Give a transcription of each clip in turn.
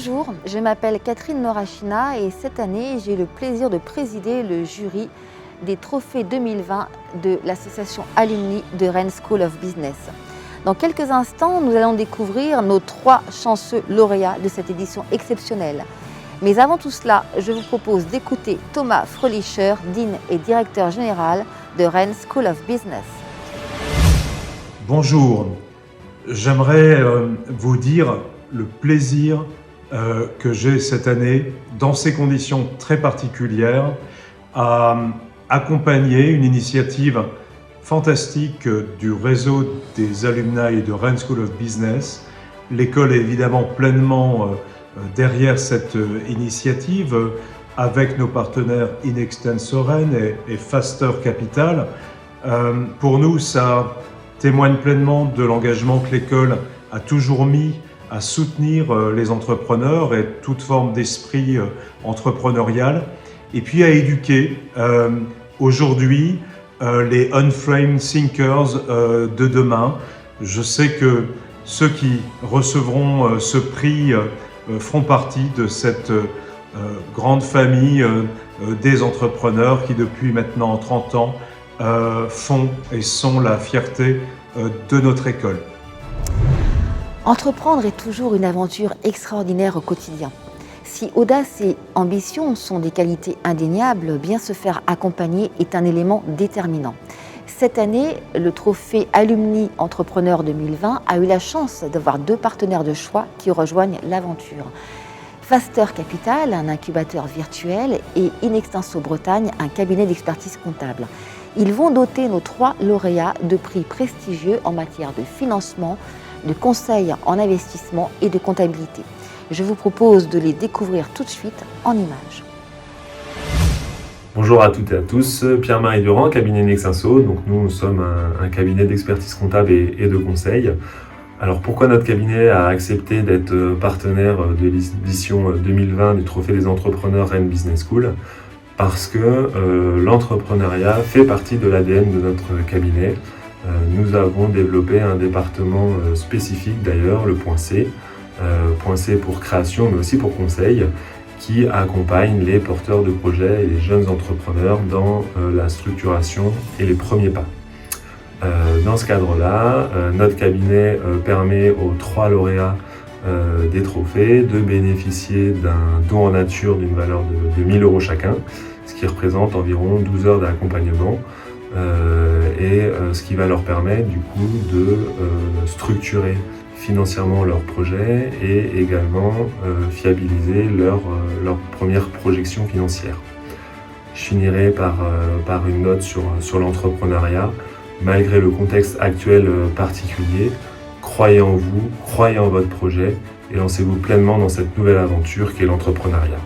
Bonjour, je m'appelle Catherine Morachina et cette année, j'ai le plaisir de présider le jury des trophées 2020 de l'association Alumni de Rennes School of Business. Dans quelques instants, nous allons découvrir nos 3 chanceux lauréats de cette édition exceptionnelle. Mais avant tout cela, je vous propose d'écouter Thomas Fröhlicher, Dean et directeur général de Rennes School of Business. Bonjour, j'aimerais vous dire le plaisir que j'ai cette année, dans ces conditions très particulières, à accompagner une initiative fantastique du réseau des alumni de Rennes School of Business. L'école est évidemment pleinement derrière cette initiative, avec nos partenaires Inextenso Rennes et Faster Capital. Pour nous, ça témoigne pleinement de l'engagement que l'école a toujours mis à soutenir les entrepreneurs et toute forme d'esprit entrepreneurial, et puis à éduquer aujourd'hui les unframed thinkers de demain. Je sais que ceux qui recevront ce prix feront partie de cette grande famille des entrepreneurs qui depuis maintenant 30 ans font et sont la fierté de notre école. Entreprendre est toujours une aventure extraordinaire au quotidien. Si audace et ambition sont des qualités indéniables, bien se faire accompagner est un élément déterminant. Cette année, le trophée Alumni Entrepreneur 2020 a eu la chance d'avoir 2 partenaires de choix qui rejoignent l'aventure. Faster Capital, un incubateur virtuel, et Inextenso Bretagne, un cabinet d'expertise comptable. Ils vont doter nos 3 lauréats de prix prestigieux en matière de financement, de conseils en investissement et de comptabilité. Je vous propose de les découvrir tout de suite en images. Bonjour à toutes et à tous, Pierre-Marie Durand, cabinet Inextenso. Donc nous sommes un cabinet d'expertise comptable et de conseil. Alors pourquoi notre cabinet a accepté d'être partenaire de l'édition 2020 du Trophée des entrepreneurs Rennes Business School? Parce que l'entrepreneuriat fait partie de l'ADN de notre cabinet. Nous avons développé un département spécifique d'ailleurs, le point C. Point C pour création mais aussi pour conseil, qui accompagne les porteurs de projets et les jeunes entrepreneurs dans la structuration et les premiers pas. Dans ce cadre-là, notre cabinet permet aux 3 lauréats des trophées de bénéficier d'un don en nature d'une valeur de 1 000 € chacun, ce qui représente environ 12 heures d'accompagnement ce qui va leur permettre du coup de structurer financièrement leur projet et également fiabiliser leur première projection financière. Je finirai par une note sur l'entrepreneuriat. Malgré le contexte actuel particulier, croyez en vous, croyez en votre projet et lancez-vous pleinement dans cette nouvelle aventure qu'est l'entrepreneuriat.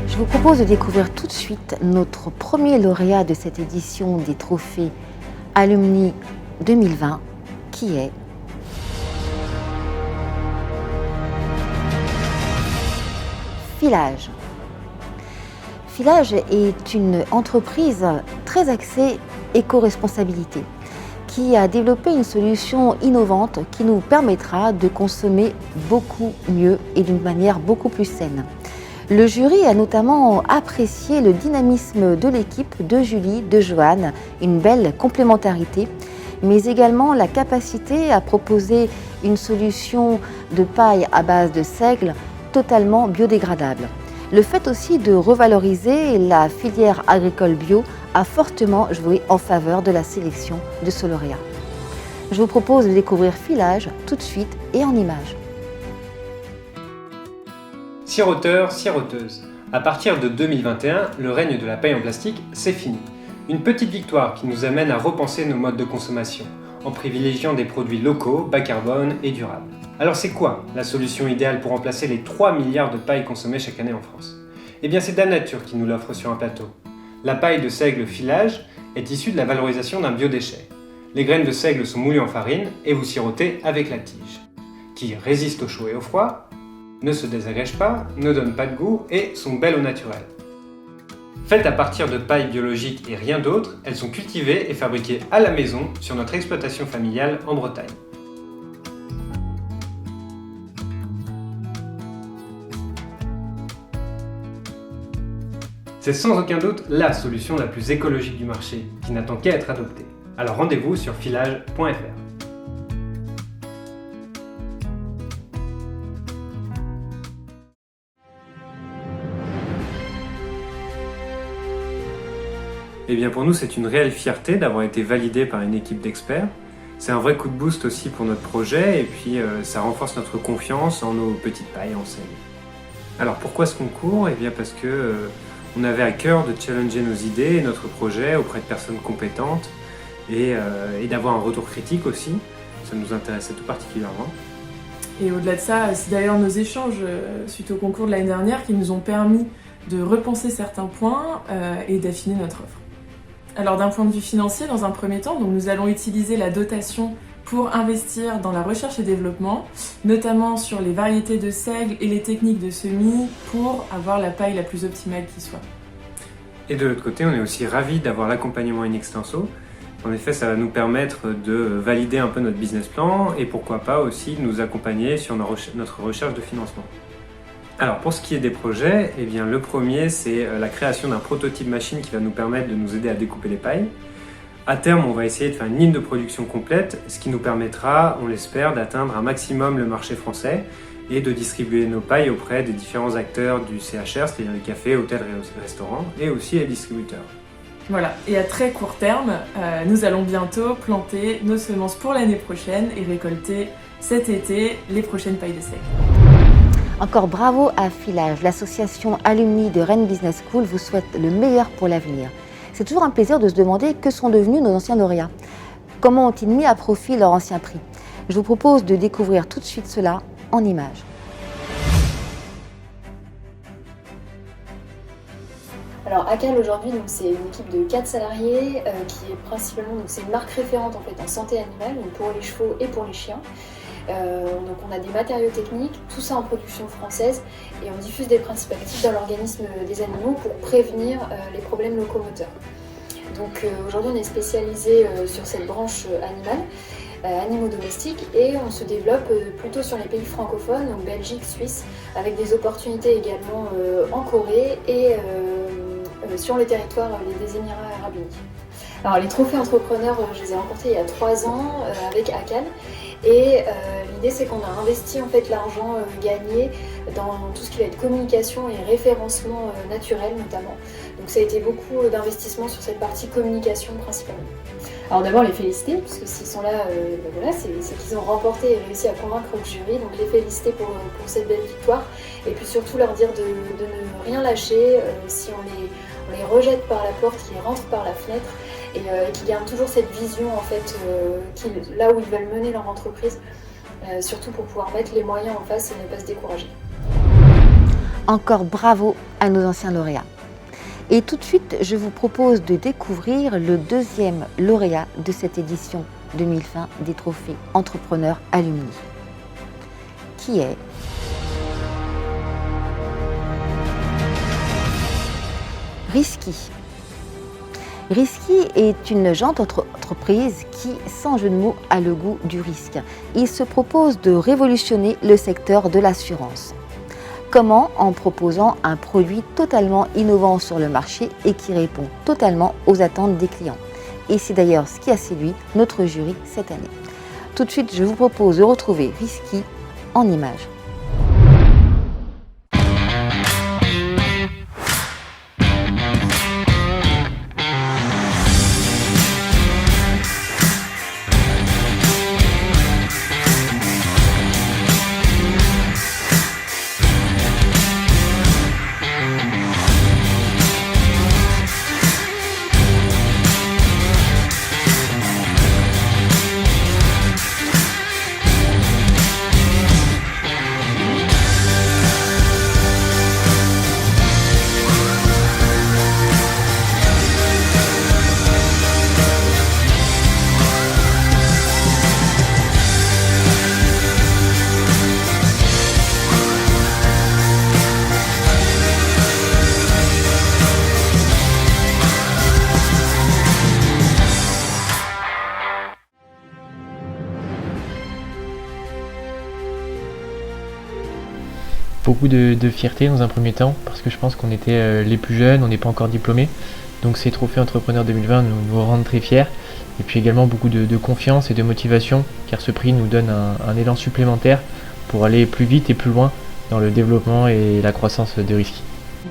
Je vous propose de découvrir tout de suite notre premier lauréat de cette édition des trophées Alumni 2020, qui est Filage. Filage est une entreprise très axée éco-responsabilité qui a développé une solution innovante qui nous permettra de consommer beaucoup mieux et d'une manière beaucoup plus saine. Le jury a notamment apprécié le dynamisme de l'équipe, de Julie, de Joanne, une belle complémentarité, mais également la capacité à proposer une solution de paille à base de seigle totalement biodégradable. Le fait aussi de revaloriser la filière agricole bio a fortement joué en faveur de la sélection de ce lauréat. Je vous propose de découvrir Filage tout de suite et en images. Siroteur, siroteuse. À partir de 2021, le règne de la paille en plastique, c'est fini. Une petite victoire qui nous amène à repenser nos modes de consommation, en privilégiant des produits locaux, bas carbone et durables. Alors c'est quoi la solution idéale pour remplacer les 3 milliards de pailles consommées chaque année en France? Eh bien c'est Dame Nature qui nous l'offre sur un plateau. La paille de seigle filage est issue de la valorisation d'un biodéchet. Les graines de seigle sont moulues en farine et vous sirotez avec la tige, qui résiste au chaud et au froid, ne se désagrègent pas, ne donnent pas de goût et sont belles au naturel. Faites à partir de paille biologique et rien d'autre, elles sont cultivées et fabriquées à la maison sur notre exploitation familiale en Bretagne. C'est sans aucun doute la solution la plus écologique du marché, qui n'attend qu'à être adoptée. Alors rendez-vous sur filage.fr. Eh bien pour nous, c'est une réelle fierté d'avoir été validé par une équipe d'experts. C'est un vrai coup de boost aussi pour notre projet et puis ça renforce notre confiance en nos petites pailles en seigle. Alors pourquoi ce concours? Eh bien parce que on avait à cœur de challenger nos idées et notre projet auprès de personnes compétentes et d'avoir un retour critique aussi. Ça nous intéressait tout particulièrement. Et au-delà de ça, c'est d'ailleurs nos échanges suite au concours de l'année dernière qui nous ont permis de repenser certains points et d'affiner notre offre. Alors d'un point de vue financier, dans un premier temps, donc nous allons utiliser la dotation pour investir dans la recherche et développement, notamment sur les variétés de seigle et les techniques de semis pour avoir la paille la plus optimale qui soit. Et de l'autre côté, on est aussi ravis d'avoir l'accompagnement in extenso. En effet, ça va nous permettre de valider un peu notre business plan et pourquoi pas aussi de nous accompagner sur notre recherche de financement. Alors pour ce qui est des projets, eh bien, le premier c'est la création d'un prototype machine qui va nous permettre de nous aider à découper les pailles. À terme, on va essayer de faire une ligne de production complète, ce qui nous permettra, on l'espère, d'atteindre un maximum le marché français et de distribuer nos pailles auprès des différents acteurs du CHR, c'est-à-dire les cafés, hôtels et restaurants, et aussi les distributeurs. Voilà, et à très court terme, nous allons bientôt planter nos semences pour l'année prochaine et récolter cet été les prochaines pailles de seigle. Encore bravo à Filage, l'association alumni de Rennes Business School vous souhaite le meilleur pour l'avenir. C'est toujours un plaisir de se demander que sont devenus nos anciens lauréats. Comment ont-ils mis à profit leur ancien prix? Je vous propose de découvrir tout de suite cela en images. Alors ACAL aujourd'hui, c'est une équipe de 4 salariés qui est principalement, c'est une marque référente en fait en santé animale, donc pour les chevaux et pour les chiens. Donc on a des matériaux techniques, tout ça en production française et on diffuse des principes actifs dans l'organisme des animaux pour prévenir les problèmes locomoteurs. Donc aujourd'hui on est spécialisé sur cette branche animale, animaux domestiques, et on se développe plutôt sur les pays francophones, donc Belgique, Suisse, avec des opportunités également en Corée et sur le territoire des Émirats Arabes Unis. Alors les trophées entrepreneurs, je les ai remportés il y a 3 ans avec ACAL. Et l'idée c'est qu'on a investi en fait l'argent gagné dans tout ce qui va être communication et référencement naturel notamment. Donc ça a été beaucoup d'investissement sur cette partie communication principalement. Alors d'abord les féliciter, puisque s'ils sont là, voilà, c'est qu'ils ont remporté et réussi à convaincre le jury, donc les féliciter pour cette belle victoire. Et puis surtout leur dire de ne rien lâcher, si on les rejette par la porte, qu'ils rentrent par la fenêtre. Et qui gardent toujours cette vision en fait, là où ils veulent mener leur entreprise, surtout pour pouvoir mettre les moyens en face et ne pas se décourager. Encore bravo à nos anciens lauréats. Et tout de suite, je vous propose de découvrir le deuxième lauréat de cette édition 2020 des trophées entrepreneurs alumni, qui est Risky. Risky est une jeune entreprise qui, sans jeu de mots, a le goût du risque. Il se propose de révolutionner le secteur de l'assurance. Comment? En proposant un produit totalement innovant sur le marché et qui répond totalement aux attentes des clients. Et c'est d'ailleurs ce qui a séduit notre jury cette année. Tout de suite, je vous propose de retrouver Risky en images. Beaucoup de fierté dans un premier temps, parce que je pense qu'on était les plus jeunes, on n'est pas encore diplômés. Donc ces trophées entrepreneurs 2020 nous rendent très fiers. Et puis également beaucoup de confiance et de motivation, car ce prix nous donne un élan supplémentaire pour aller plus vite et plus loin dans le développement et la croissance de Risky.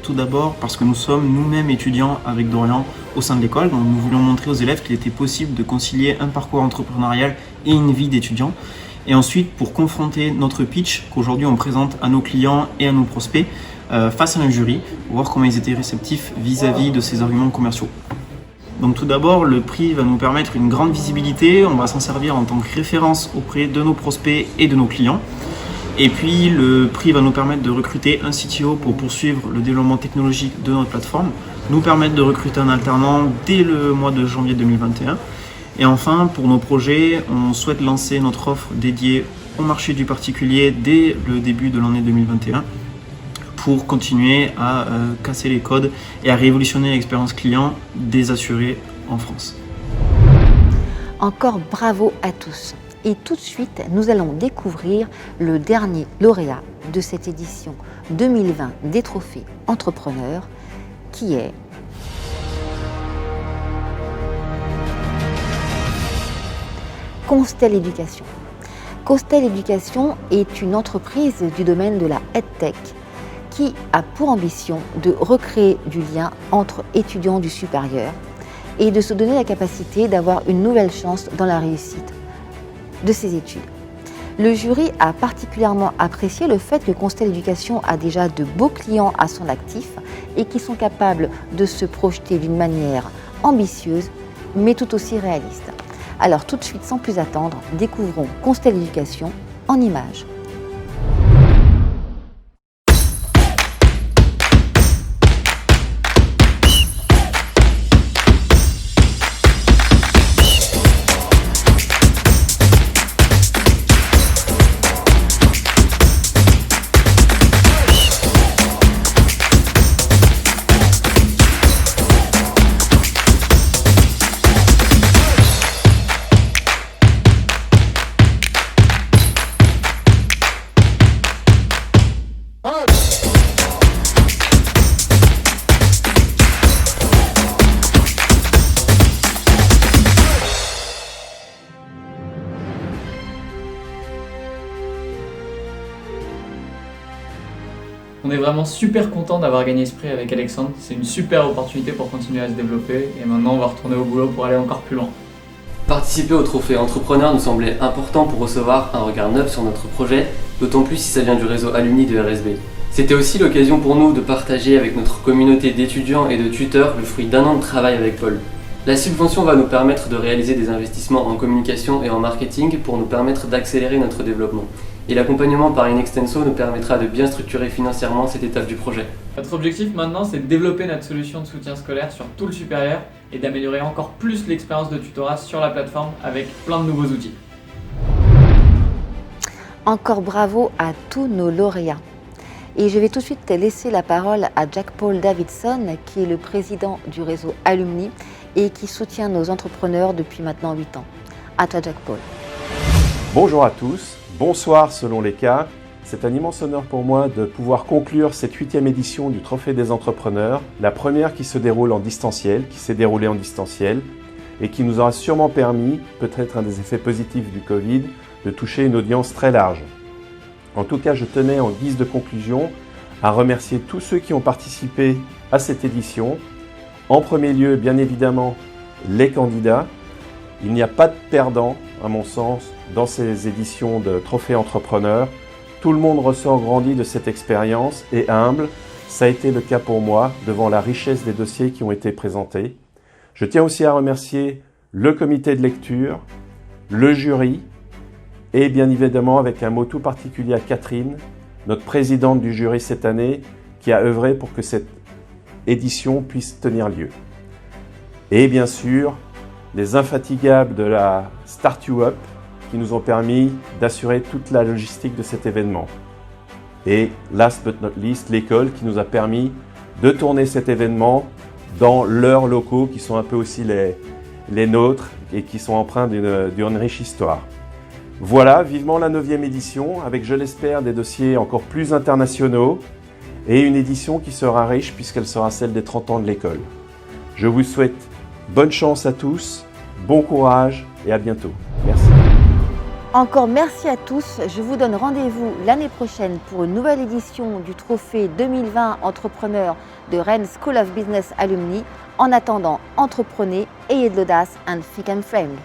Tout d'abord parce que nous sommes nous-mêmes étudiants avec Dorian au sein de l'école, donc nous voulions montrer aux élèves qu'il était possible de concilier un parcours entrepreneurial et une vie d'étudiant. Et ensuite pour confronter notre pitch qu'aujourd'hui on présente à nos clients et à nos prospects face à un jury, pour voir comment ils étaient réceptifs vis-à-vis de ces arguments commerciaux. Donc tout d'abord, le prix va nous permettre une grande visibilité, on va s'en servir en tant que référence auprès de nos prospects et de nos clients. Et puis le prix va nous permettre de recruter un CTO pour poursuivre le développement technologique de notre plateforme, nous permettre de recruter un alternant dès le mois de janvier 2021. Et enfin, pour nos projets, on souhaite lancer notre offre dédiée au marché du particulier dès le début de l'année 2021 pour continuer à casser les codes et à révolutionner l'expérience client des assurés en France. Encore bravo à tous. Et tout de suite, nous allons découvrir le dernier lauréat de cette édition 2020 des Trophées Entrepreneurs, qui est Constel Éducation. Constel Éducation est une entreprise du domaine de la EdTech qui a pour ambition de recréer du lien entre étudiants du supérieur et de se donner la capacité d'avoir une nouvelle chance dans la réussite de ses études. Le jury a particulièrement apprécié le fait que Constel Éducation a déjà de beaux clients à son actif et qui sont capables de se projeter d'une manière ambitieuse mais tout aussi réaliste. Alors tout de suite, sans plus attendre, découvrons Constel Éducation en images. On est vraiment super content d'avoir gagné ce prix avec Alexandre, c'est une super opportunité pour continuer à se développer et maintenant on va retourner au boulot pour aller encore plus loin. Participer au trophée entrepreneur nous semblait important pour recevoir un regard neuf sur notre projet, d'autant plus si ça vient du réseau alumni de RSB. C'était aussi l'occasion pour nous de partager avec notre communauté d'étudiants et de tuteurs le fruit d'un an de travail avec Paul. La subvention va nous permettre de réaliser des investissements en communication et en marketing pour nous permettre d'accélérer notre développement. Et l'accompagnement par Inextenso nous permettra de bien structurer financièrement cette étape du projet. Notre objectif maintenant, c'est de développer notre solution de soutien scolaire sur tout le supérieur et d'améliorer encore plus l'expérience de tutorat sur la plateforme avec plein de nouveaux outils. Encore bravo à tous nos lauréats. Et je vais tout de suite laisser la parole à Jack-Paul Davidson, qui est le président du réseau Alumni et qui soutient nos entrepreneurs depuis maintenant 8 ans. À toi, Jack-Paul. Bonjour à tous, bonsoir selon les cas. C'est un immense honneur pour moi de pouvoir conclure cette 8e édition du Trophée des Entrepreneurs, la première qui se déroule en distanciel, qui s'est déroulée en distanciel et qui nous aura sûrement permis, peut-être un des effets positifs du Covid, de toucher une audience très large. En tout cas, je tenais en guise de conclusion à remercier tous ceux qui ont participé à cette édition. En premier lieu, bien évidemment, les candidats. Il n'y a pas de perdants, à mon sens, dans ces éditions de Trophée Entrepreneur. Tout le monde ressort grandi de cette expérience et humble. Ça a été le cas pour moi, devant la richesse des dossiers qui ont été présentés. Je tiens aussi à remercier le comité de lecture, le jury, et bien évidemment avec un mot tout particulier à Catherine, notre présidente du jury cette année, qui a œuvré pour que cette édition puisse tenir lieu. Et bien sûr, les infatigables de la Start You Up, qui nous ont permis d'assurer toute la logistique de cet événement. Et last but not least, l'école qui nous a permis de tourner cet événement dans leurs locaux, qui sont un peu aussi les nôtres et qui sont empreints d'une riche histoire. Voilà, vivement la 9e édition, avec je l'espère des dossiers encore plus internationaux et une édition qui sera riche puisqu'elle sera celle des 30 ans de l'école. Je vous souhaite bonne chance à tous, bon courage et à bientôt. Merci. Encore merci à tous. Je vous donne rendez-vous l'année prochaine pour une nouvelle édition du trophée 2020 Entrepreneur de Rennes School of Business Alumni. En attendant, entreprenez, ayez de l'audace and think and frame.